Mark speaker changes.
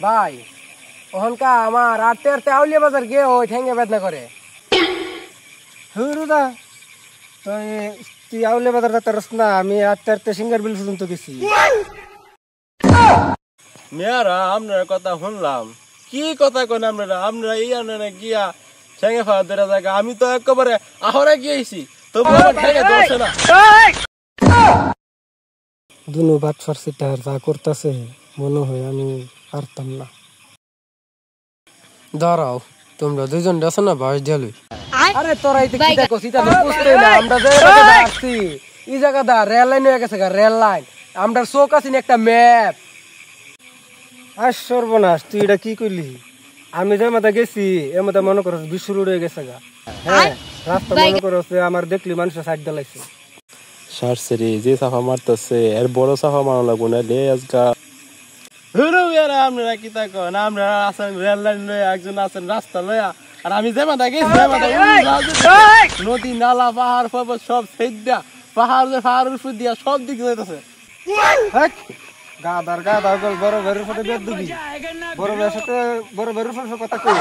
Speaker 1: ভাই ওহনকা আমার আটতে আটতে আউলিয়া বাজার গিয়ে ওই ঠেঙ্গে বেদনা করে।
Speaker 2: হুরুদা তুই আউলিয়া বাজার যেতে পারস না, আমি আটতে আটতে সিঙ্গার বিল পর্যন্ত গেছি।
Speaker 3: মেয়ারা আপনার কথা শুনলাম, কি কথা কেন আপনারা এই আনে গিয়া ঠেঙে খাওয়া দেড় জায়গা, আমি তো একেবারে আহরে গিয়েছি, তবু আমার ঠেঙে ধরছে না।
Speaker 2: দুনো বাদ ফার্সিটার যা করতেছে মনে হয় আমি পারতাম না।
Speaker 1: দাঁড়াও, তোমরা দুইজন আছো না বাস দিয়ালু। আরে তোরা এই কি দেখো সিটা বুঝতে না, আমরা যে জায়গাটা আসছি এই জায়গাটা রেল লাইন হয়ে গেছে, রেল লাইন। আমরা চোখ আছি একটা ম্যাপ।
Speaker 2: আর সর্বনাশ, তুই এটা কি করলি? আমি যে মাথা গেছি এর মধ্যে মনে করছ বিশ্ব রোড হয়ে গেছে গা। হ্যাঁ, রাস্তা মনে করছে আমার দেখলি মানুষের সাইড দিলাইছে।
Speaker 3: সারসেরি যে সাফা মারতেছে এর বড় সাফা মারা লাগবো না লে আজকা। আপনারা কি তা কন, আপনারা আছেন রেল লাইন লয়া, একজন আছেন রাস্তা লয়া, আর আমি যে মাথা গেছি নদী নালা পাহাড় পর্বত সব সেদ্দা, পাহাড়ের উপর দিয়া সব দিক যাইতেছে।
Speaker 2: গাদার গাদা বড় ভাইয়ের সাথে বেদ দিবি, বড় ভাইয়ের সাথে বড় ভাইয়ের কথা কই।